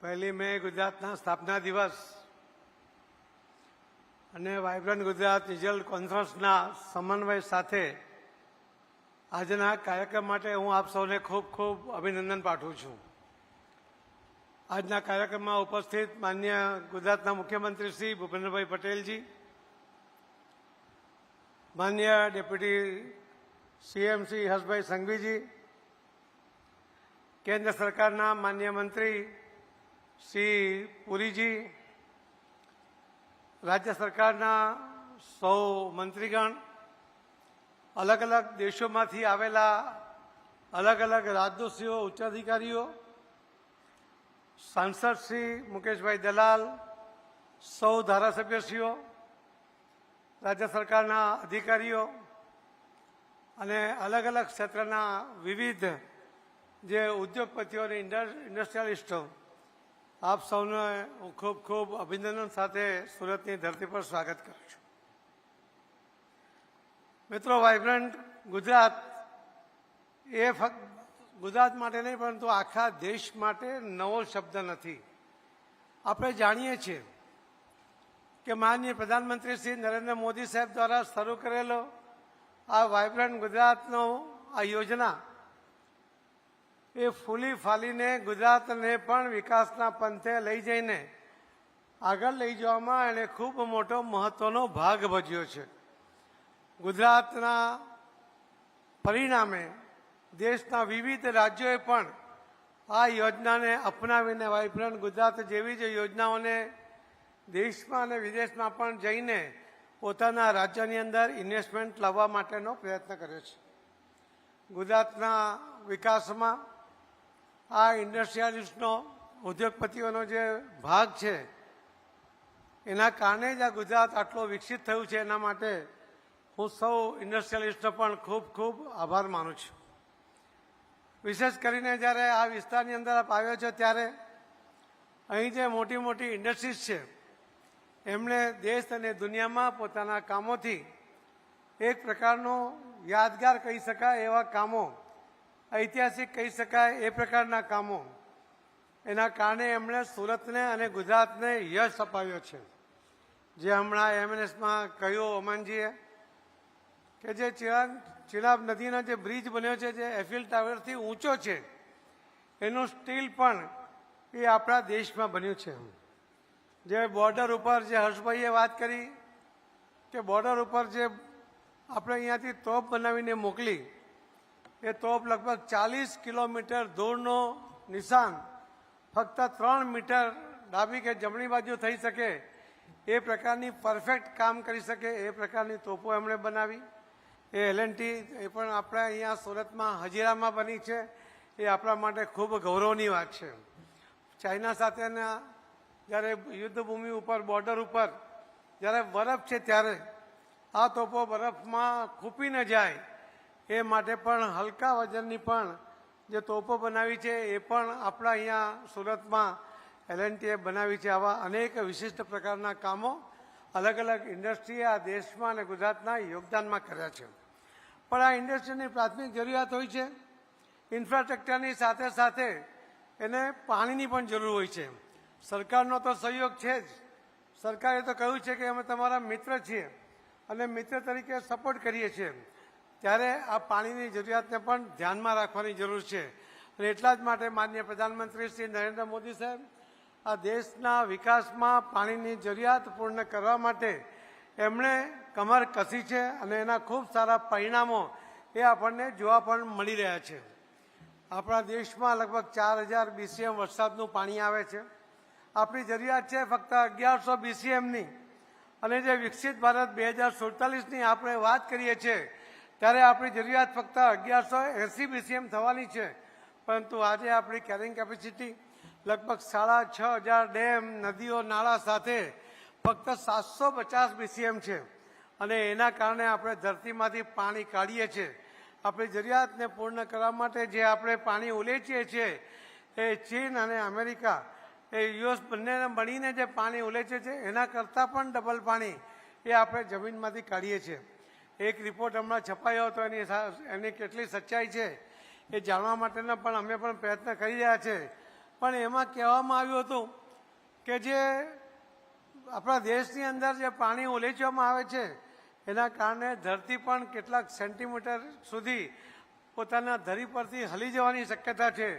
પહેલી મે ગુજરાતના સ્થાપના દિવસ અને વાઇબ્રન્ટ ગુજરાત રિજનલ કોન્ફરન્સના સમન્વય સાથે આજના કાર્યક્રમ માટે હું આપ સૌને ખૂબ ખૂબ અભિનંદન પાઠવું છું. આજના કાર્યક્રમમાં ઉપસ્થિત માનનીય ગુજરાતના મુખ્યમંત્રી શ્રી ભૂપેન્દ્રભાઈ પટેલજી, માનનીય ડેપ્યુટી સીએમ શ્રી હર્ષભાઈ સંઘવીજી, કેન્દ્ર સરકારના માનનીય મંત્રી શ્રી પુરીજી, રાજ્ય સરકારના સૌ મંત્રીગણ, અલગ અલગ દેશોમાંથી આવેલા અલગ અલગ રાજદૂતશ્રીઓ, ઉચ્ચાધિકારીઓ, સાંસદ શ્રી મુકેશભાઈ દલાલ, સૌ ધારાસભ્યશ્રીઓ, રાજ્ય સરકારના અધિકારીઓ અને અલગ અલગ ક્ષેત્રના વિવિધ જે ઉદ્યોગપતિઓ અને ઇન્ડસ્ટ્રીયાલિસ્ટો, આપ સૌને હું ખૂબ ખૂબ અભિનંદન સાથે સુરતની ધરતી પર સ્વાગત કરું છું. મિત્રો, વાઇબ્રન્ટ ગુજરાત એ ફક્ત ગુજરાત માટે નહીં પરંતુ આખા દેશ માટે નવો શબ્દ નથી. આપણે જાણીએ છીએ કે માનનીય પ્રધાનમંત્રી શ્રી નરેન્દ્ર મોદી સાહેબ દ્વારા શરૂ કરેલો આ વાઇબ્રન્ટ ગુજરાતનો આ યોજના એ ફૂલી ફાલીને ગુજરાતને પણ વિકાસના પંથે લઈ જઈને આગળ લઈ જવામાં એણે ખૂબ મોટો મહત્વનો ભાગ ભજવ્યો છે. ગુજરાતના પરિણામે દેશના વિવિધ રાજ્યોએ પણ આ યોજનાને અપનાવીને વાઇબ્રન્ટ ગુજરાત જેવી જ યોજનાઓને દેશમાં અને વિદેશમાં પણ જઈને પોતાના રાજ્યની અંદર ઇન્વેસ્ટમેન્ટ લાવવા માટેનો પ્રયત્ન કર્યો છે. ગુજરાતના વિકાસમાં આ ઇન્ડસ્ટ્રીયાલિસ્ટનો, ઉદ્યોગપતિઓનો જે ભાગ છે એના કારણે જ આ ગુજરાત આટલો વિકસિત થયું છે. એના માટે હું સૌ ઇન્ડસ્ટ્રીયાલિસ્ટનો પણ ખૂબ ખૂબ આભાર માનું છું. વિશેષ કરીને જ્યારે આ વિસ્તારની અંદર આપ આવ્યો છો ત્યારે અહીં જે મોટી મોટી ઇન્ડસ્ટ્રીઝ છે એમણે દેશ અને દુનિયામાં પોતાના કામોથી એક પ્રકારનો યાદગાર કહી શકાય એવા કામો, ઐતિહાસિક કહી શકાય એ પ્રકારના કામો, એના કારણે એમણે સુરતને અને ગુજરાતને યશ અપાવ્યો છે. જે હમણાં એમએનએસમાં કહ્યું અમનજીએ કે જે ચિરાબ નદીનો જે બ્રિજ બન્યો છે જે એફિલ ટાવરથી ઊંચો છે એનું સ્ટીલ પણ એ આપણા દેશમાં બન્યું છે. જે બોર્ડર ઉપર જે હર્ષભાઈએ વાત કરી કે બોર્ડર ઉપર જે આપણે અહીંયાથી તોપ બનાવીને મોકલી, એ તોપ લગભગ 40 કિલોમીટર દૂરનો નિશાન ફક્ત 3 મીટર ડાબી કે જમણી બાજુ થઈ શકે એ પ્રકારની પરફેક્ટ કામ કરી શકે એ પ્રકારની તોપો એમણે બનાવી. એ એલએનટી એ પણ આપણે અહીંયા સુરતમાં હજીરામાં બની છે. એ આપણા માટે ખૂબ ગૌરવની વાત છે. ચાઇના સાથેના જ્યારે યુદ્ધભૂમિ ઉપર, બોર્ડર ઉપર જ્યારે બરફ છે ત્યારે આ તોપો બરફમાં ખૂંપી ન જાય એ માટે પણ હલકા વજનની પણ જે તોપો બનાવી છે એ પણ આપણા અહીંયા સુરતમાં એલએનટીએ બનાવી છે. આવા અનેક વિશિષ્ટ પ્રકારના કામો અલગ અલગ ઇન્ડસ્ટ્રીએ આ દેશમાં અને ગુજરાતના યોગદાનમાં કર્યા છે. પણ આ ઇન્ડસ્ટ્રીની પ્રાથમિક જરૂરિયાત હોય છે. ઇન્ફ્રાસ્ટ્રક્ચરની સાથે સાથે એને પાણીની પણ જરૂર હોય છે. સરકારનો તો સહયોગ છે જ. સરકારે તો કહ્યું છે કે અમે તમારા મિત્ર છીએ અને મિત્ર તરીકે સપોર્ટ કરીએ છીએ. ત્યારે આ પાણીની જરૂરિયાતને પણ ધ્યાનમાં રાખવાની જરૂર છે. અને એટલા જ માટે માનનીય પ્રધાનમંત્રી શ્રી નરેન્દ્ર મોદી સાહેબ આ દેશના વિકાસમાં પાણીની જરૂરિયાત પૂર્ણ કરવા માટે એમણે કમર કસી છે અને એના ખૂબ સારા પરિણામો એ આપણને જોવા પણ મળી રહ્યા છે. આપણા દેશમાં લગભગ 4000 BCM વરસાદનું પાણી આવે છે. આપણી જરૂરિયાત છે ફક્ત 1100 BCMની. અને જે વિકસિત ભારત 2047ની આપણે વાત કરીએ છીએ ત્યારે આપણી જરૂરિયાત ફક્ત 1180 BCM થવાની છે. પરંતુ આજે આપણી કેરિંગ કેપેસિટી લગભગ 6500 ડેમ, નદીઓ, નાળા સાથે ફક્ત 750 BCM છે. અને એના કારણે આપણે ધરતીમાંથી પાણી કાઢીએ છીએ. આપણી જરૂરિયાતને પૂર્ણ કરવા માટે જે આપણે પાણી ઉલેચીએ છીએ એ ચીન અને અમેરિકા, એ યુએસ બંને મળીને જે પાણી ઉલેચે છે એના કરતાં પણ ડબલ પાણી એ આપણે જમીનમાંથી કાઢીએ છીએ. એક રિપોર્ટ હમણાં છપાયો હતો, એની કેટલી સચ્ચાઈ છે એ જાણવા માટેના પણ અમે પણ પ્રયત્ન કરી રહ્યા છે. પણ એમાં કહેવામાં આવ્યું હતું કે જે આપણા દેશની અંદર જે પાણી ઉલેચવામાં આવે છે એના કારણે ધરતી પણ કેટલાક સેન્ટીમીટર સુધી પોતાના ધરી પરથી હલી જવાની શક્યતા છે.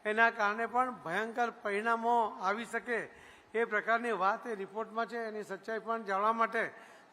એના કારણે પણ ભયંકર પરિણામો આવી શકે એ પ્રકારની વાત એ રિપોર્ટમાં છે. એની સચ્ચાઈ પણ જાણવા માટે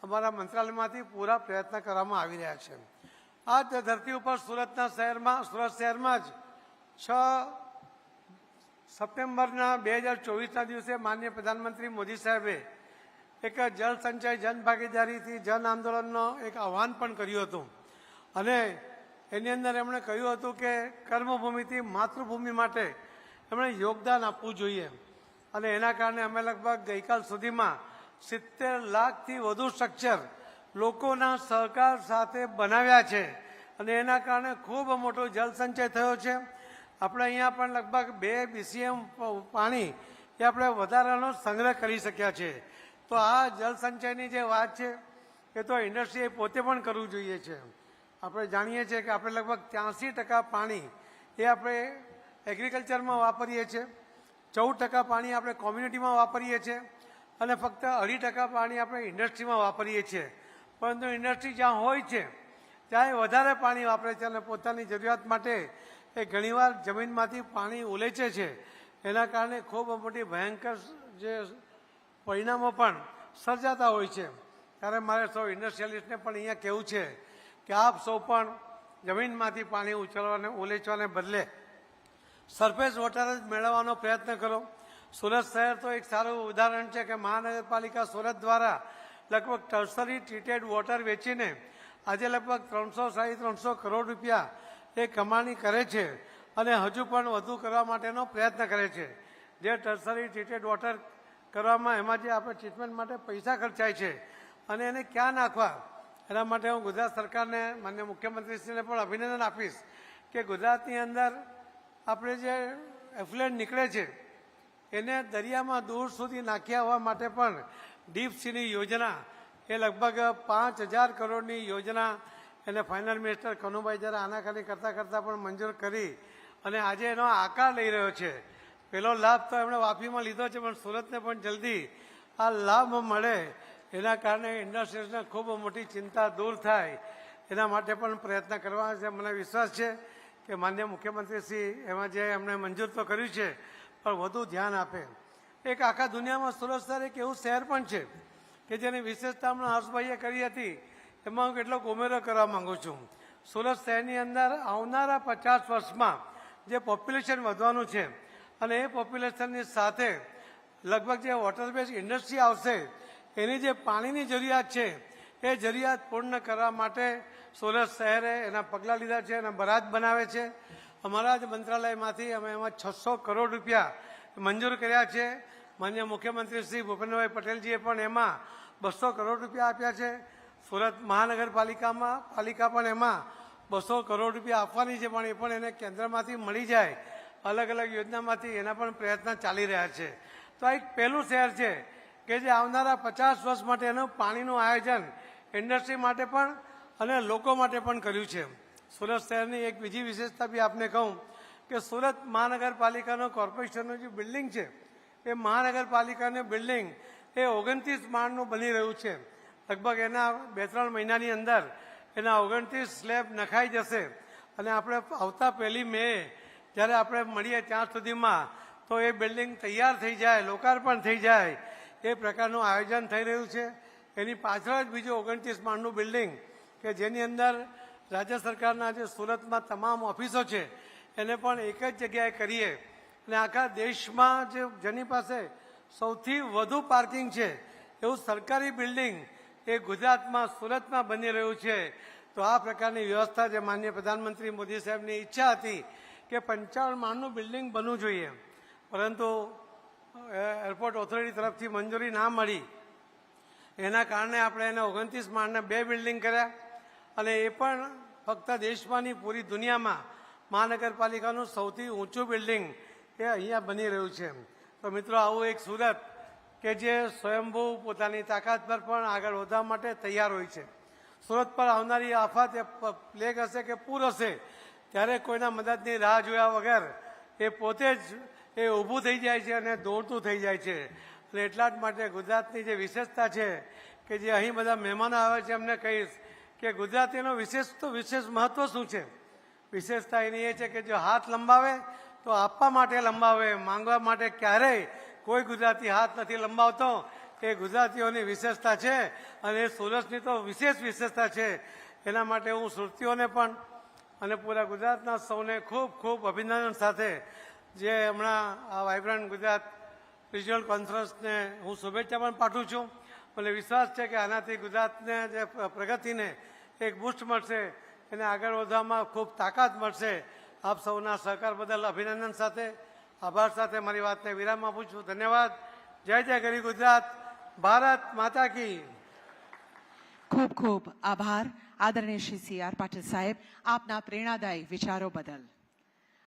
અમારા મંત્રાલયમાંથી પૂરા પ્રયત્ન કરવામાં આવી રહ્યા છે. આ જ ધરતી ઉપર સુરત શહેરમાં જ 6 સપ્ટેમ્બરના 2024ના દિવસે માનનીય પ્રધાનમંત્રી મોદી સાહેબે એક જળ સંચય જન ભાગીદારીથી જન આંદોલનનો એક આહ્વાન પણ કર્યું હતું અને એની અંદર એમણે કહ્યું હતું કે કર્મભૂમિથી માતૃભૂમિ માટે એમણે યોગદાન આપવું જોઈએ અને એના કારણે અમે લગભગ ગઈકાલ સુધીમાં 70 લાખથી વધુ સ્ટ્રક્ચર લોકોના સહકાર સાથે બનાવ્યા છે અને એના કારણે ખૂબ મોટો જળ સંચય થયો છે. આપણે અહીંયા પણ લગભગ 2 BCM પાણી એ આપણે વધારાનો સંગ્રહ કરી શક્યા છે. તો આ જળ સંચયની જે વાત છે એ તો ઇન્ડસ્ટ્રીએ પોતે પણ કરવું જોઈએ છે. આપણે જાણીએ છીએ કે આપણે લગભગ 83% પાણી એ આપણે એગ્રીકલ્ચરમાં વાપરીએ છીએ, 14% પાણી આપણે કોમ્યુનિટીમાં વાપરીએ છીએ અને ફક્ત 2.5% પાણી આપણે ઇન્ડસ્ટ્રીમાં વાપરીએ છીએ. પરંતુ ઇન્ડસ્ટ્રી જ્યાં હોય છે ત્યાં વધારે પાણી વાપરે છે અને પોતાની જરૂરિયાત માટે એ ઘણીવાર જમીનમાંથી પાણી ઉલેચે છે. એના કારણે ખૂબ મોટી ભયંકર જે પરિણામો પણ સર્જાતા હોય છે. ત્યારે મારે સૌ ઇન્ડસ્ટ્રીયલિસ્ટને પણ અહીંયા કહેવું છે કે આપ સૌ પણ જમીનમાંથી પાણી ઉછળવાને ઉલેચવાને બદલે સરફેસ વોટર જ મેળવવાનો પ્રયત્ન કરો. સુરત શહેર તો એક સારું ઉદાહરણ છે કે મહાનગરપાલિકા સુરત દ્વારા લગભગ ટર્સરી ટ્રીટેડ વોટર વેચીને આજે લગભગ 300-350 કરોડ રૂપિયા એ કમાણી કરે છે અને હજુ પણ વધુ કરવા માટેનો પ્રયત્ન કરે છે. જે ટર્સરી ટ્રીટેડ વોટર કરવામાં એમાં જે આપણે ટ્રીટમેન્ટ માટે પૈસા ખર્ચાય છે અને એને ક્યાં નાખવા, એના માટે હું ગુજરાત સરકારને માનનીય મુખ્યમંત્રીશ્રીને પણ અભિનંદન આપીશ કે ગુજરાતની અંદર આપણે જે એફ્લુએન્ટ નીકળે છે એને દરિયામાં દૂર સુધી નાખ્યા હોવા માટે પણ ડીપ સીની યોજના એ લગભગ 5,000 કરોડની યોજના એને ફાઇનલ મિનિસ્ટર કનુભાઈ જરા આનાકાની કરતાં પણ મંજૂર કરી અને આજે એનો આકાર લઈ રહ્યો છે. પહેલો લાભ તો એમણે વાપીમાં લીધો છે પણ સુરતને પણ જલ્દી આ લાભ મળે એના કારણે ઇન્ડસ્ટ્રીઝને ખૂબ મોટી ચિંતા દૂર થાય એના માટે પણ પ્રયત્ન કરવા છે. મને વિશ્વાસ છે કે માનનીય મુખ્યમંત્રીશ્રી એમાં જે એમણે મંજૂર તો કર્યું છે પણ વધુ ધ્યાન આપે. એક આખા દુનિયામાં સુરત શહેર એક એવું શહેર પણ છે કે જેની વિશેષતા હમણાં હર્ષભાઈએ કરી હતી. એમાં હું કેટલોક ઉમેરો કરવા માંગુ છું. સુરત શહેરની અંદર આવનારા 50 વર્ષમાં જે પોપ્યુલેશન વધવાનું છે અને એ પોપ્યુલેશનની સાથે લગભગ જે વોટર બેઝ ઇન્ડસ્ટ્રી આવશે એની જે પાણીની જરૂરિયાત છે એ જરૂરિયાત પૂર્ણ કરવા માટે સુરત શહેરે એના પગલાં લીધા છે અને બરાજ બનાવે છે. અમારા જ મંત્રાલયમાંથી અમે એમાં 600 કરોડ રૂપિયા મંજૂર કર્યા છે. માનનીય મુખ્યમંત્રી શ્રી ભૂપેન્દ્રભાઈ પટેલજીએ પણ એમાં 200 કરોડ રૂપિયા આપ્યા છે. સુરત પાલિકા પણ એમાં 200 કરોડ રૂપિયા આપવાની છે પણ એ પણ એને કેન્દ્રમાંથી મળી જાય અલગ અલગ યોજનામાંથી એના પણ પ્રયત્ન ચાલી રહ્યા છે. તો આ એક પહેલું શહેર છે કે જે આવનારા 50 વર્ષ માટેનું પાણીનું આયોજન ઇન્ડસ્ટ્રી માટે પણ અને લોકો માટે પણ કર્યું છે. સુરત શહેરની એક બીજી વિશેષતા બી આપને કહું કે સુરત મહાનગરપાલિકાનો કોર્પોરેશનનું જે બિલ્ડિંગ છે એ મહાનગરપાલિકાનું બિલ્ડિંગ એ 29 માળનું બની રહ્યું છે. લગભગ એના 2-3 મહિનાની અંદર એના 29 સ્લેબ નખાઈ જશે અને આપણે આવતા 1 મે જ્યારે આપણે મળીએ ત્યાં સુધીમાં તો એ બિલ્ડિંગ તૈયાર થઈ જાય, લોકાર્પણ થઈ જાય એ પ્રકારનું આયોજન થઈ રહ્યું છે. એની પાછળ જ બીજું 29 માળનું બિલ્ડિંગ કે જેની અંદર રાજ્ય સરકારના જે સુરતમાં તમામ ઓફિસો છે એને પણ એક જ જગ્યાએ કરીએ અને આખા દેશમાં જેની પાસે સૌથી વધુ પાર્કિંગ છે એવું સરકારી બિલ્ડિંગ એ ગુજરાતમાં સુરતમાં બની રહ્યું છે. તો આ પ્રકારની વ્યવસ્થા જે માનનીય પ્રધાનમંત્રી મોદી સાહેબની ઈચ્છા હતી કે 55 માળનું બિલ્ડિંગ બનવું જોઈએ પરંતુ એરપોર્ટ ઓથોરિટી તરફથી મંજૂરી ના મળી એના કારણે આપણે એને 29 માળના 2 બિલ્ડિંગ કર્યા અને એ પણ ફક્ત દેશમાં નહીં પૂરી દુનિયામાં મહાનગરપાલિકાનું સૌથી ઊંચું બિલ્ડિંગ એ અહીંયા બની રહ્યું છે. તો મિત્રો આવું એક સુરત કે જે સ્વયંભૂ પોતાની તાકાત પર પણ આગળ વધવા માટે તૈયાર હોય છે. સુરત પર આવનારી આફત એ પ્લેગ હશે કે પૂર હશે ત્યારે કોઈના મદદની રાહ જોયા વગર એ પોતે જ એ ઊભું થઈ જાય છે અને દોડતું થઈ જાય છે. એટલે એટલા જ માટે ગુજરાતની જે વિશેષતા છે કે જે અહીં બધા મહેમાનો આવે છે એમને કહીશ કે ગુજરાતીનો વિશેષ મહત્વ શું છે. વિશેષતા એની એ છે કે જો હાથ લંબાવે તો આપવા માટે લંબાવે, માંગવા માટે ક્યારેય કોઈ ગુજરાતી હાથ નથી લંબાવતો. એ ગુજરાતીઓની વિશેષતા છે અને એ સુરતની તો વિશેષ વિશેષતા છે. એના માટે હું સુરતીઓને પણ અને પૂરા ગુજરાતના સૌને ખૂબ ખૂબ અભિનંદન સાથે જે હમણાં આ વાઇબ્રન્ટ ગુજરાત રિજનલ કોન્ફરન્સને હું શુભેચ્છા પણ પાઠવું છું. મને વિશ્વાસ છે કે આનાથી ગુજરાતને જે પ્રગતિને એક બુસ્ટ મળશે, એને આગળ વધવામાં ખૂબ તાકાત મળશે. આપ સૌના સહકાર બદલ અભિનંદન સાથે આભાર સાથે મારી વાતને વિરામ આપું છું. ધન્યવાદ. જય જય ગરી ગુજરાત. ભારત માતા કી. ખૂબ ખૂબ આભાર આદરણીય શ્રી સી આર પાટીલ સાહેબ આપના પ્રેરણાદાયી વિચારો બદલ.